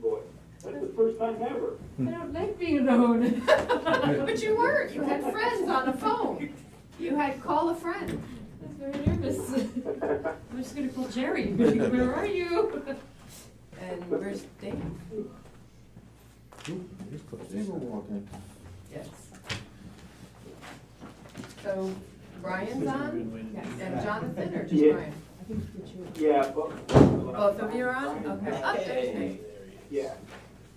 voice. That's the first time ever. I don't like being alone. But you weren't. You had friends on the phone. You had call a friend. I was very nervous. I was just gonna call Jerry. Where are you? And where's Dave? They were walking. Yes. So Brian's on? Yes. And Jonathan or just Yeah. Brian? I think it's you. Yeah, Both of you are on? Okay. Oh, there's Dave. Yeah.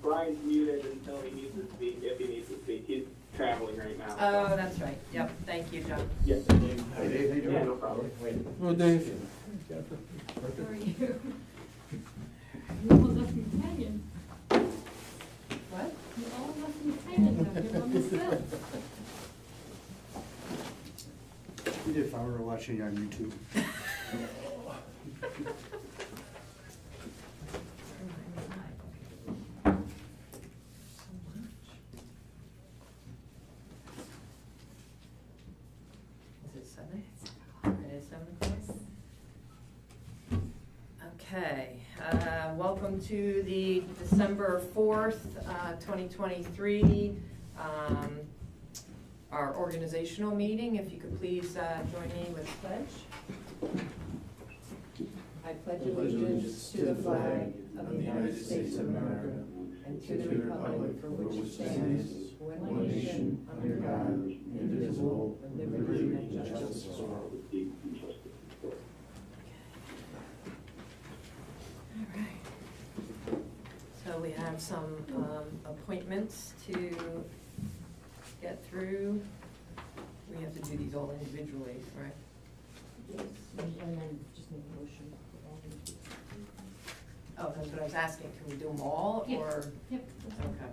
Brian's muted until he needs to speak, if he needs to speak. He's traveling right now. Oh, that's right. Yep. Thank you, John. Yes. Hi, Dave. How you Yeah, doing? no problem. Oh, Dave. How are you? You all left me hanging. What? You all left me hanging up here on the sill. You'd if I were watching on YouTube. Is it 7? It is 7 o'clock. Okay, welcome to the December 4th, 2023, our organizational meeting. If you could please join me with the pledge. I pledge allegiance to the flag of the United States of America and to the republic for which it stands, one nation, under God, indivisible, with liberty and justice for all. Alright. So we have some appointments to get through. We have to do these all individually, right? Yes, and then just make a motion. for all of these. Oh, that's what I was asking. Can we do them all Yeah. or? Yep. Okay.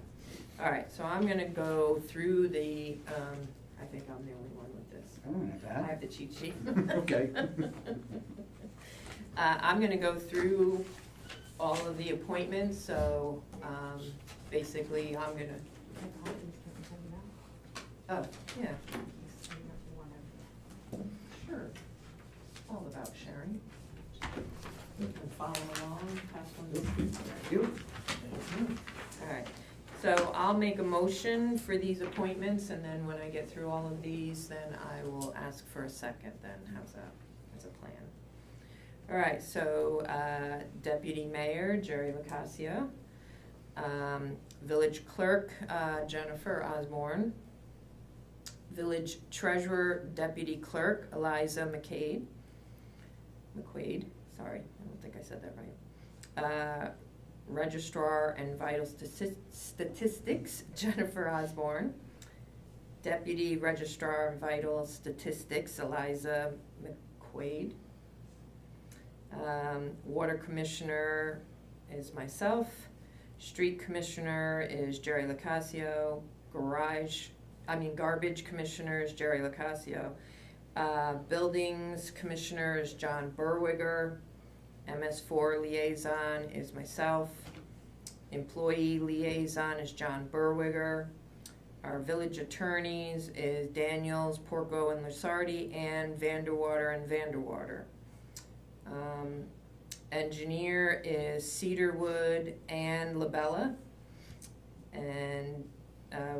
All right, so I'm gonna go through the, I think I'm the only one with this. I don't have I that. have the cheat sheet. Okay. I'm gonna go through all of the appointments, so, basically, I'm gonna, oh, yeah, sure. All about sharing. And follow along, pass one to Thank you. All right, so I'll make a motion for these appointments, and then when I get through all of these, then I will ask for a second then. How's that as a plan? All right, so Deputy Mayor Jerry Locascio, Village Clerk Jennifer Osborne, Village Treasurer Deputy Clerk Eliza McQuaid, sorry, I don't think I said that right. Registrar and Vital Statistics Jennifer Osborne, Deputy Registrar and Vital Statistics Eliza McQuaid. Water Commissioner is myself. Street Commissioner is Jerry Locascio. Garbage Commissioner is Jerry Locascio. Buildings Commissioner is John Berwiger. MS4 Liaison is myself. Employee Liaison is John Berwiger. Our village attorneys is Daniels, Porco, and Lusardi, and Vanderwater and Vanderwater. Engineer is Cedarwood and Labella. And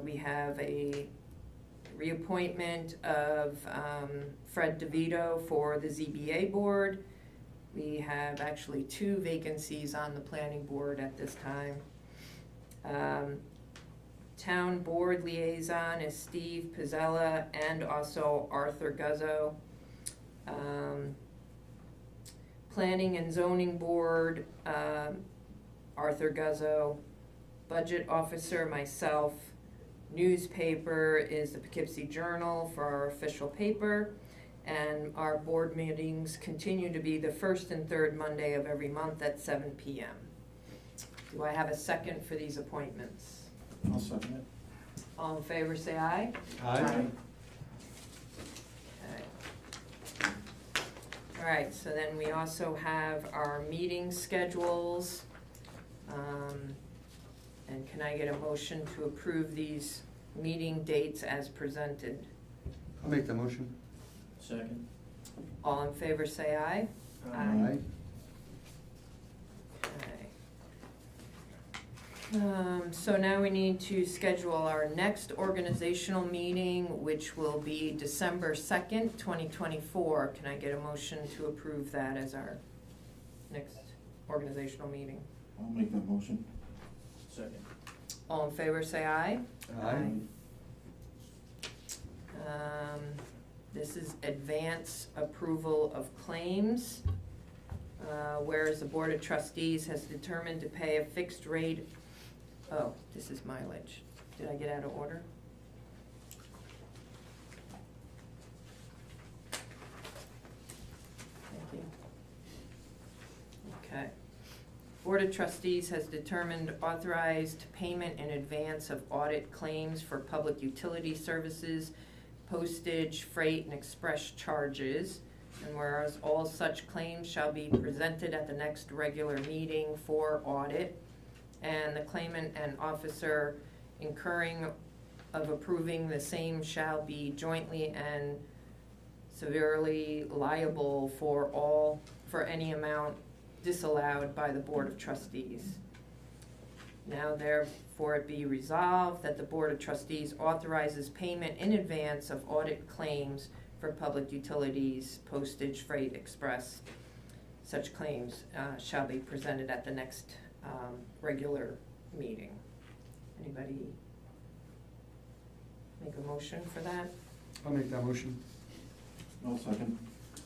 we have a reappointment of Fred DeVito for the ZBA board. We have actually 2 vacancies on the planning board at this time. Town board liaison is Steve Pizzella and also Arthur Guzzo. Planning and zoning board, Arthur Guzzo. Budget officer, myself. Newspaper is the Poughkeepsie Journal for our official paper. And our board meetings continue to be the first and third Monday of every month at 7 p.m. Do I have a second for these appointments? I'll second it. All in favor, say aye. Aye. Okay. All right, so then we also have our meeting schedules. And can I get a motion to approve these meeting dates as presented? I'll make the motion. Second. All in favor, say aye. Aye. Okay. So now we need to schedule our next organizational meeting, which will be December 2nd, 2024. Can I get a motion to approve that as our next organizational meeting? I'll make that motion. Second. All in favor, say aye. Aye. This is advance approval of claims. Whereas the Board of Trustees has determined to pay a fixed rate. Oh, this is mileage. Did I get out of order? Thank you. Okay. Board of Trustees has determined authorized payment in advance of audit claims for public utility services, postage, freight, and express charges. And whereas all such claims shall be presented at the next regular meeting for audit, and the claimant and officer incurring of approving the same shall be jointly and severely liable for any amount disallowed by the Board of Trustees. Now therefore it be resolved that the Board of Trustees authorizes payment in advance of audit claims for public utilities, postage, freight, express. Such claims shall be presented at the next regular meeting. Anybody make a motion for that? I'll make that motion. I'll second.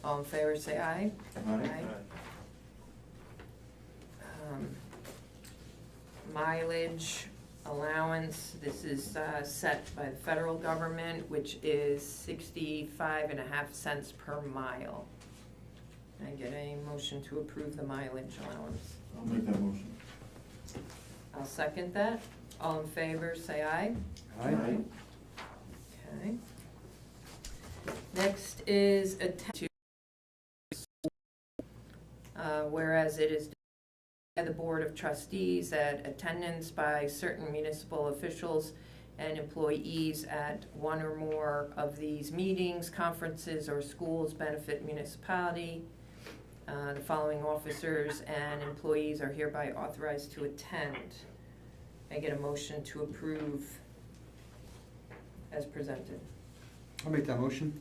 All in favor, say aye. Aye. Mileage allowance, this is set by the federal government, which is 65.5 cents per mile. Can I get a motion to approve the mileage allowance? I'll make that motion. I'll second that. All in favor, say aye. Aye. Okay. Next is whereas it is by the Board of Trustees that attendance by certain municipal officials and employees at one or more of these meetings, conferences, or schools benefit municipality. The following officers and employees are hereby authorized to attend. I get a motion to approve as presented. I'll make that motion.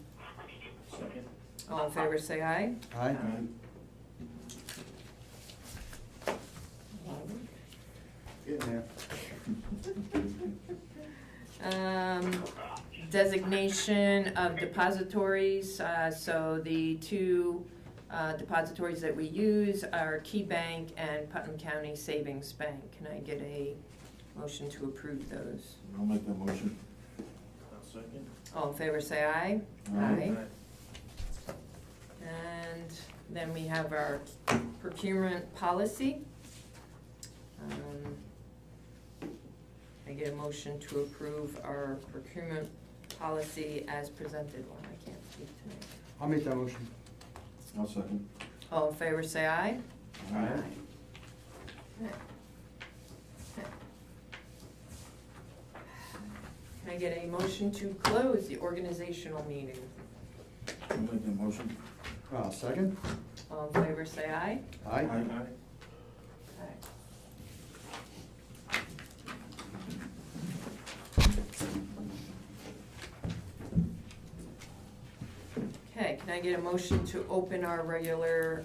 Second. All in favor, say aye. Aye. Getting there. Designation of depositories, so the two depositories that we use are Key Bank and Putnam County Savings Bank. Can I get a motion to approve those? I'll make that motion. I'll second. All in favor, say aye. Aye. And then we have our procurement policy. I get a motion to approve our procurement policy as presented. Well, I can't speak tonight. I'll make that motion. I'll second. All in favor, say aye. Aye. Can I get a motion to close the organizational meeting? I'll make that motion. Second. All in favor, say aye. Aye. Okay, can I get a motion to open our regular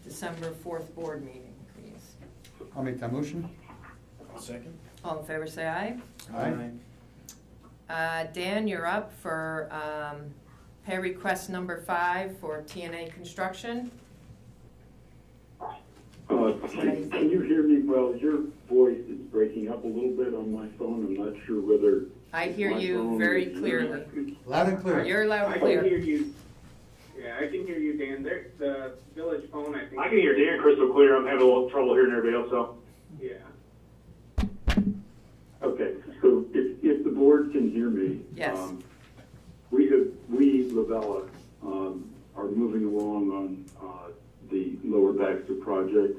December 4th board meeting, please? I'll make that motion. I'll second. All in favor, say aye. Aye. Dan, you're up for pay request number 5 for TNA Construction. Can you hear me well? Your voice is breaking up a little bit on my phone. I'm not sure whether... I hear my you phone very is- clearly. Loud and clear. You're loud I and can clear. hear you. Yeah, I can hear you, Dan. The village phone, I think. I can hear Dan crystal clear. I'm having a little trouble hearing everybody else, so... Yeah. Okay, so if the board can hear me... Yes. We, Lavella, are moving along on the Lower Baxter project.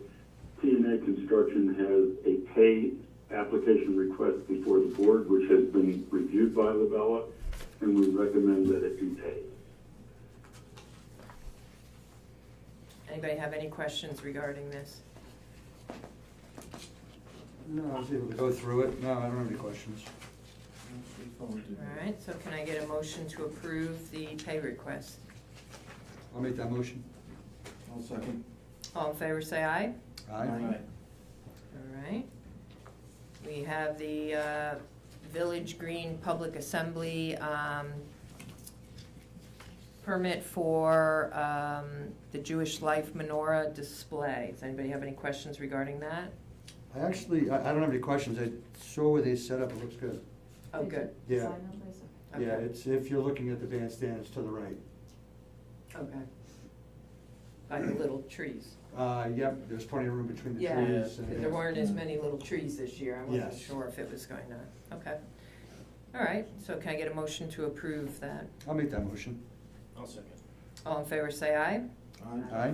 TNA Construction has a pay application request before the board, which has been reviewed by Lavella, and we recommend that it be paid. Anybody have any questions regarding this? No, I was able to go through it. No, I don't have any questions. All right, so can I get a motion to approve the pay request? I'll make that motion. I'll second. All in favor, say aye. Aye. All right. We have the Village Green Public Assembly permit for the Jewish Life menorah display. Does anybody have any questions regarding that? I actually, I don't have any questions. I saw where they set up. It looks good. Oh, good. Yeah. Sign that place? Okay. Yeah, it's, if you're looking at the bandstand, it's to the right. Okay. By the little trees. Yep, there's plenty of room between the Yeah, trees. and- there weren't as many little trees this year. I wasn't Yes. sure if it was going to, okay. All right, so can I get a motion to approve that? I'll make that motion. I'll second. All in favor, say aye. Aye.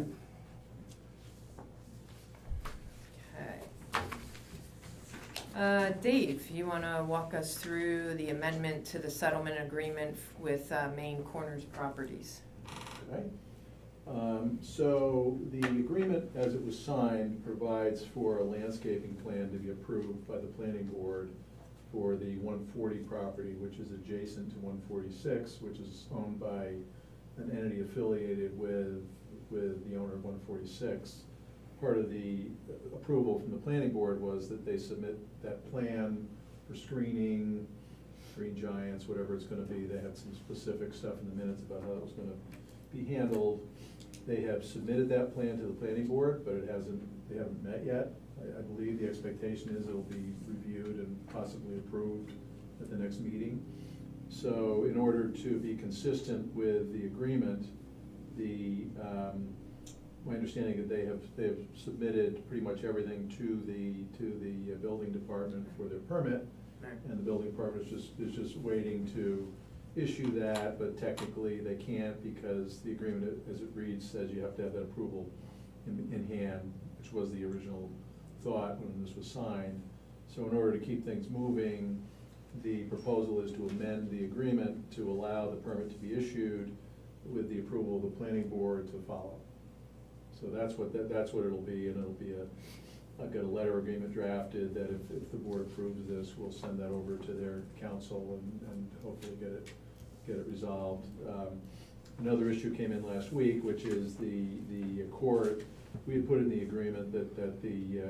Okay. Dave, you want to walk us through the amendment to the settlement agreement with Main Corners Properties? Okay. So the agreement, as it was signed, provides for a landscaping plan to be approved by the planning board for the 140 property, which is adjacent to 146, which is owned by an entity affiliated with the owner of 146. Part of the approval from the planning board was that they submit that plan for screening, green giants, whatever it's gonna be. They had some specific stuff in the minutes about how it was gonna be handled. They have submitted that plan to the planning board, but they haven't met yet. I believe the expectation is it'll be reviewed and possibly approved at the next meeting. So in order to be consistent with the agreement, my understanding is they have submitted pretty much everything to the building department for their permit. And the building department is just waiting to issue that, but technically they can't because the agreement, as it reads, says you have to have that approval in hand, which was the original thought when this was signed. So in order to keep things moving, the proposal is to amend the agreement to allow the permit to be issued with the approval of the planning board to follow. So that's what it'll be, and it'll be I've got a letter agreement drafted that if the board approves this, we'll send that over to their council and hopefully get it resolved. Another issue came in last week, which is the court. We had put in the agreement that the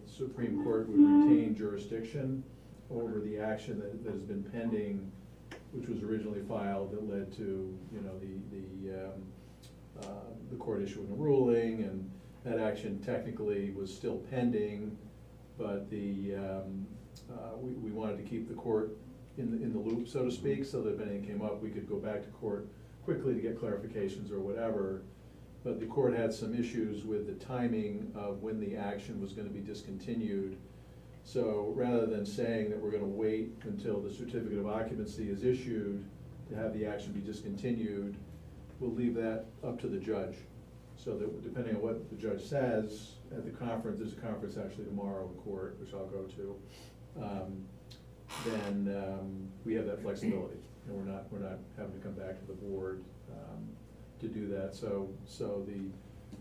Supreme Court would retain jurisdiction over the action that has been pending, which was originally filed that led to, the court issuing a ruling, and that action technically was still pending, but we wanted to keep the court in the loop, so to speak, so that if anything came up, we could go back to court quickly to get clarifications or whatever. But the court had some issues with the timing of when the action was gonna be discontinued. So rather than saying that we're gonna wait until the certificate of occupancy is issued to have the action be discontinued, we'll leave that up to the judge. So that depending on what the judge says at the conference, there's a conference actually tomorrow in court, which I'll go to, then we have that flexibility. And we're not having to come back to the board to do that. So the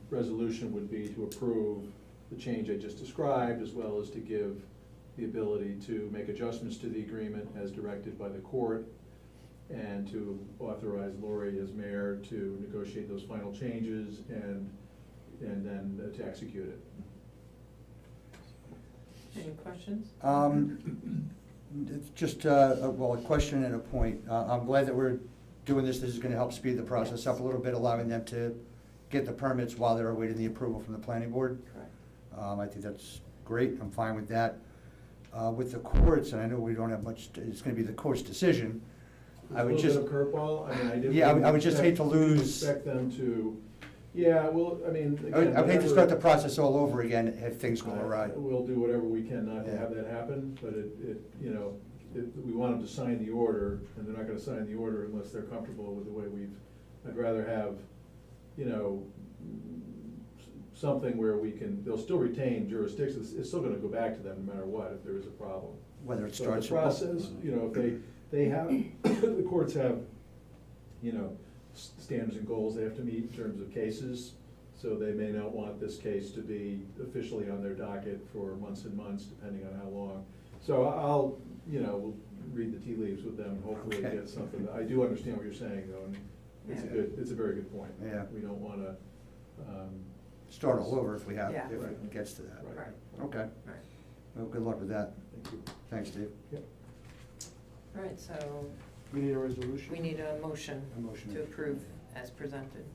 resolution would be to approve the change I just described, as well as to give the ability to make adjustments to the agreement as directed by the court, and to authorize Lori as mayor to negotiate those final changes and then to execute it. Any questions? It's just, a question and a point. I'm glad that we're doing this. This is gonna help speed the process up a little bit, allowing them to get the permits while they're awaiting the approval from the planning board. Correct. I think that's great. I'm fine with that. With the courts, and I know we don't have much, it's gonna be the court's decision. I would just. A little bit of curveball, I mean, I didn't. Yeah, I would just hate to lose. Expect them to, yeah, well, I mean. I would again, hate to start the process all over again if things go awry. We'll do whatever we can not to Yeah. have that happen, but we want them to sign the order, and they're not gonna sign the order unless they're comfortable with the way I'd rather have, something where they'll still retain jurisdiction. It's still gonna go back to them no matter what, if there is a problem. Whether it So starts. the process, if they have, the courts have, standards and goals they have to meet in terms of cases. So they may not want this case to be officially on their docket for months and months, depending on how long. So I'll, we'll read the tea leaves with them, and hopefully Okay. get something. I do understand what you're saying, though, and it's a very good point. Yeah. We don't wanna, Start all over if we have, Yeah. if it gets to that. Right. Okay, Right. well, good luck with that. thank you. Thanks, Dave. Yep. All right, so We need a resolution? we need a motion A motion. to approve as presented,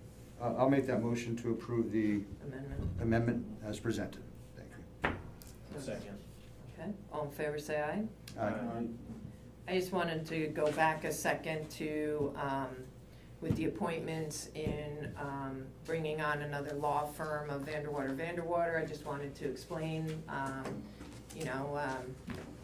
I'll make that motion to approve the amendment. amendment as presented. Thank you. Second. Okay, all in favor, say aye. Aye. I just wanted to go back a second to, with the appointments in bringing on another law firm of Vanderwater, I just wanted to explain,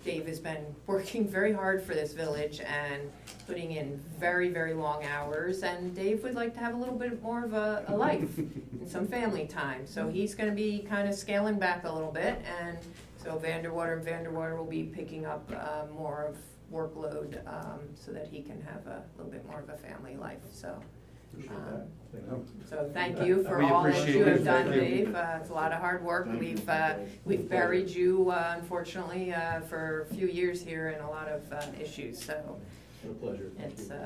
Dave has been working very hard for this village and putting in very, very long hours, and Dave would like to have a little bit more of a life and some family time, so he's gonna be kind of scaling back a little bit, and so Vanderwater will be picking up more of workload so that he can have a little bit more of a family life, so. Appreciate that. Thank Oh. you. So thank you for We all that appreciate you it. have done, Thank you. Dave. It's a lot of hard work. Thank you. We've buried you, unfortunately, for a few years here in a lot of issues, so What a pleasure. Thank it's, you.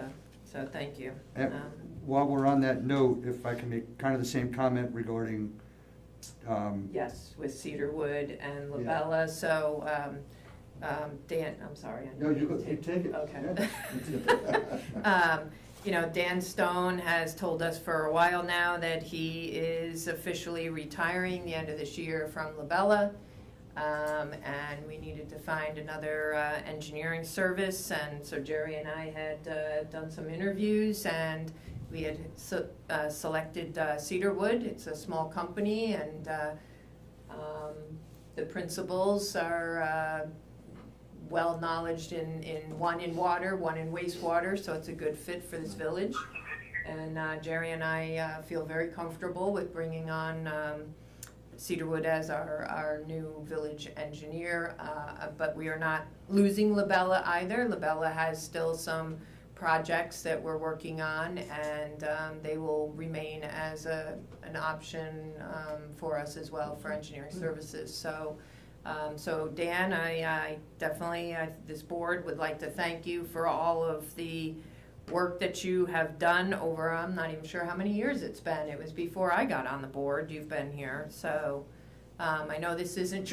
so thank you. And while we're on that note, if I can make kind of the same comment regarding, Yes, with Cedarwood and Yeah. Labella, so, Dan, I'm sorry. I No, you didn't go- you take it. Okay. Dan Stone has told us for a while now that he is officially retiring the end of this year from Labella. And we needed to find another engineering service, and so Jerry and I had done some interviews, and we had selected Cedarwood. It's a small company, and the principals are well-knowledged in water, one in wastewater, so it's a good fit for this village. And Jerry and I feel very comfortable with bringing on Cedarwood as our new village engineer, but we are not losing Labella either. Labella has still some projects that we're working on, and they will remain as an option for us as well for engineering services. So Dan, I definitely, this board would like to thank you for all of the work that you have done over, I'm not even sure how many years it's been. It was before I got on the board, you've been here. So I know this isn't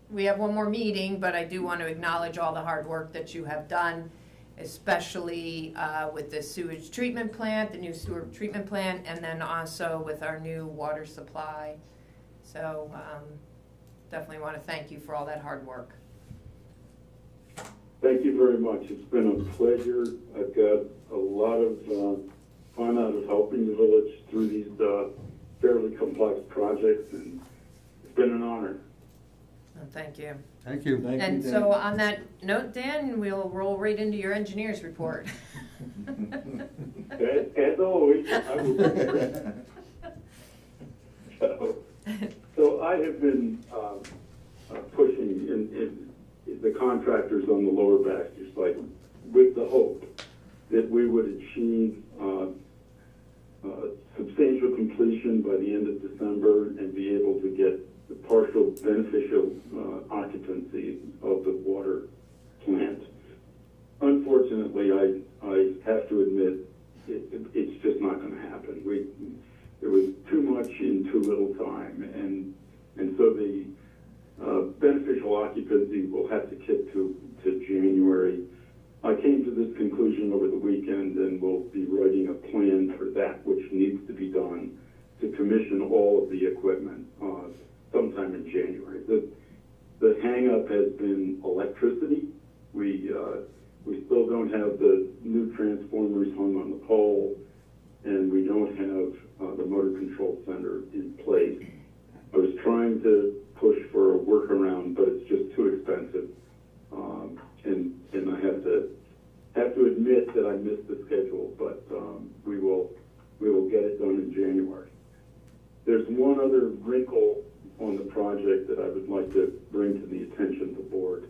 we have one more meeting, but I do want to acknowledge all the hard work that you have done, especially with the sewage treatment plant, the new sewer treatment plant, and then also with our new water supply. So definitely want to thank you for all that hard work. Thank you very much. It's been a pleasure. I've got a lot of fun out of helping the village through these fairly complex projects, and it's been an honor. Thank you. Thank you. Thank you, And Dan. so on that note, Dan, we'll roll right into your engineer's report. As always, I will. So I have been pushing in the contractors on the Lower Baxter site with the hope that we would achieve substantial completion by the end of December and be able to get the partial beneficial occupancy of the water plant. Unfortunately, I have to admit it's just not going to happen. There was too much in too little time, and so the beneficial occupancy will have to kick to January. I came to this conclusion over the weekend, and we'll be writing a plan for that, which needs to be done to commission all of the equipment sometime in January. The hang-up has been electricity. We still don't have the new transformers hung on the pole, and we don't have the motor control center in place. I was trying to push for a workaround, but it's just too expensive. And I have to admit that I missed the schedule, but we will get it done in January. There's one other wrinkle on the project that I would like to bring to the attention of the board.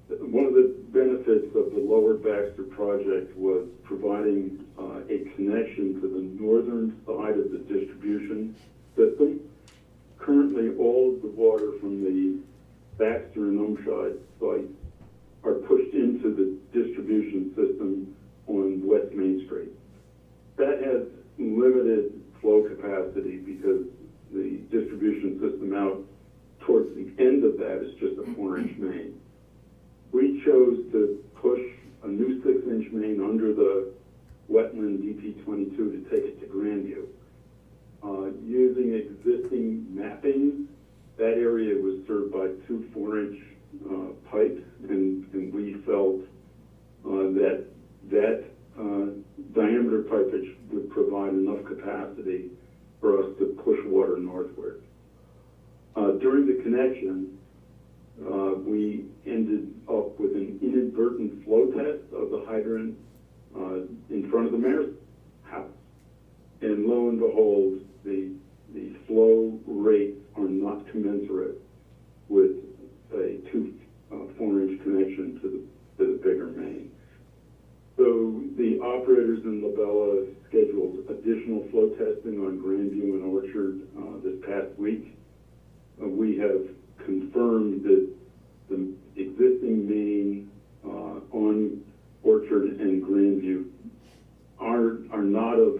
One of the benefits of the Lower Baxter project was providing a connection to the northern side of the distribution system. Currently, all of the water from the Baxter and Umshide sites are pushed into the distribution system on West Main Street. That has limited flow capacity because the distribution system out towards the end of that is just a 4-inch main. We chose to push a new 6-inch main under the wetland DP22 to take it to Grandview. Using existing mapping, that area was served by 2 4-inch pipes, and we felt that diameter pipage would provide enough capacity for us to push water northward. During the connection, we ended up with an inadvertent flow test of the hydrant in front of the mayor's house. And lo and behold, the flow rates are not commensurate with a 2 4-inch connection to the bigger main. So the operators in Labella scheduled additional flow testing on Grandview and Orchard this past week. We have confirmed that the existing main on Orchard and Grandview are not of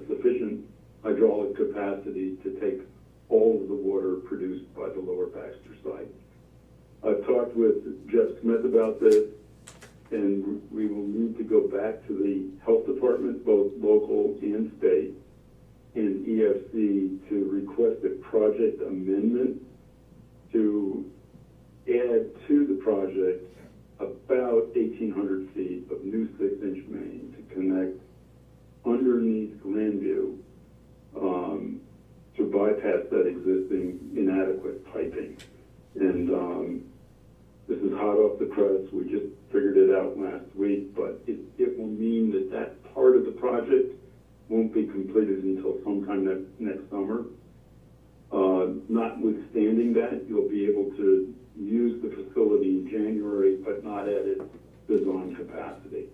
sufficient hydraulic capacity to take all of the water produced by the Lower Baxter site. I've talked with Jeff Smith about this, and we will need to go back to the health department, both local and state, and EFC to request a project amendment to add to the project about 1,800 feet of new 6-inch main to connect underneath Grandview to bypass that existing inadequate piping. And this is hot off the press. We just figured it out last week, but it will mean that that part of the project won't be completed until sometime next summer. Notwithstanding that, you'll be able to use the facility in January, but not at its design capacity.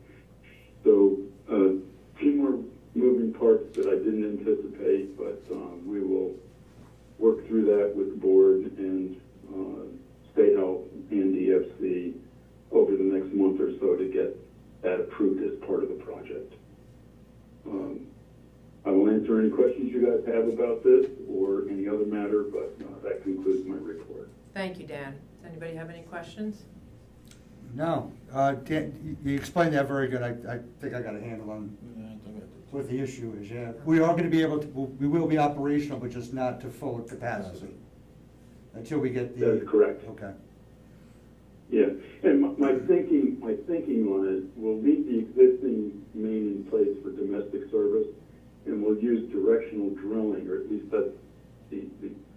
So a few more moving parts that I didn't anticipate, but we will work through that with the board and State Health and DFC over the next month or so to get that approved as part of the project. I will answer any questions you guys have about this or any other matter, but that concludes my report. Thank you, Dan. Does anybody have any questions? No, Dan, you explained that very good. I think I got a handle on what the issue is, yeah. We are gonna be able to, we will be operational, but just not to full capacity until we get the. That is correct. Okay. Yeah, and my thinking on it, we'll leave the existing main in place for domestic service, and we'll use directional drilling, or at least that's the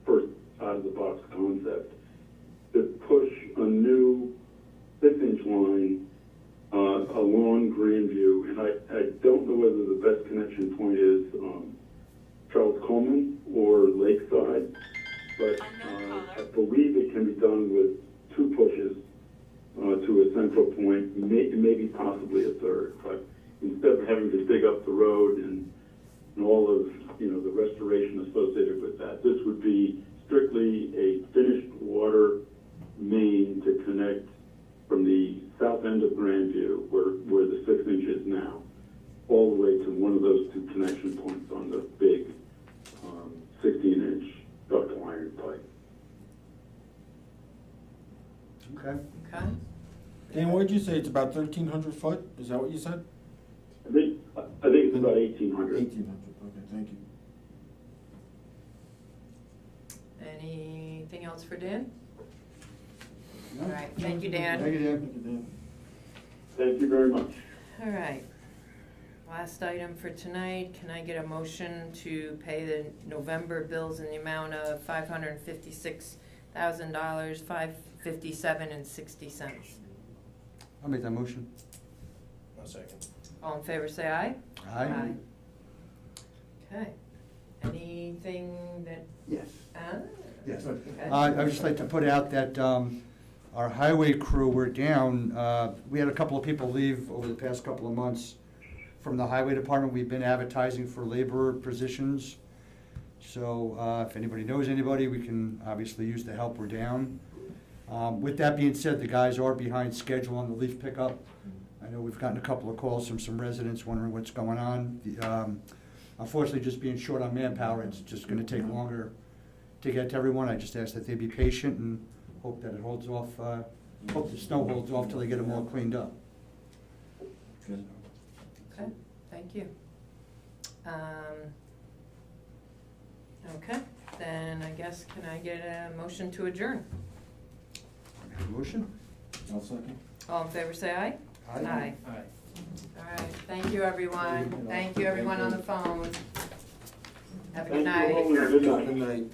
first out-of-the-box concept, to push a new 6-inch line along Grandview. And I don't know whether the best connection point is Charles Coleman or Lakeside, but I believe it can be done with 2 pushes to a central point, maybe possibly a third. But instead of having to dig up the road and all of the restoration associated with that, this would be strictly a finished water main to connect from the south end of Grandview, where the 6-inch is now, all the way to one of those 2 connection points on the big 16-inch ductile iron pipe. Okay. Okay. Dan, what did you say? It's about 1,300 foot? Is that what you said? I think it's about 1,800. 1,800, okay, thank you. Anything else for Dan? No. All right, thank you, Dan. Thank you, Dan. Thank you, Dan. Thank you very much. All right. Last item for tonight, can I get a motion to pay the November bills in the amount of $556,000, $557.60? I'll make that motion. One second. All in favor, say aye. Aye. Okay. Anything that, Yes. Yes. okay. I would just like to put out that our highway crew were down. We had a couple of people leave over the past couple of months from the highway department, we've been advertising for laborer positions. So, if anybody knows anybody, we can obviously use the help. We're down. With that being said, the guys are behind schedule on the leaf pickup. I know we've gotten a couple of calls from some residents wondering what's going on. Unfortunately, just being short on manpower, it's just gonna take longer to get to everyone. I just ask that they be patient and hope that it holds off, hope the snow holds off till they get them all cleaned up. Good. Okay, thank you. Okay, then I guess, can I get a motion to adjourn? Make a motion? I'll second. All in favor, say aye. Aye. All right, thank you, everyone. Thank you, everyone on the phone. Have a good Thank you night. all, and good night. Good night.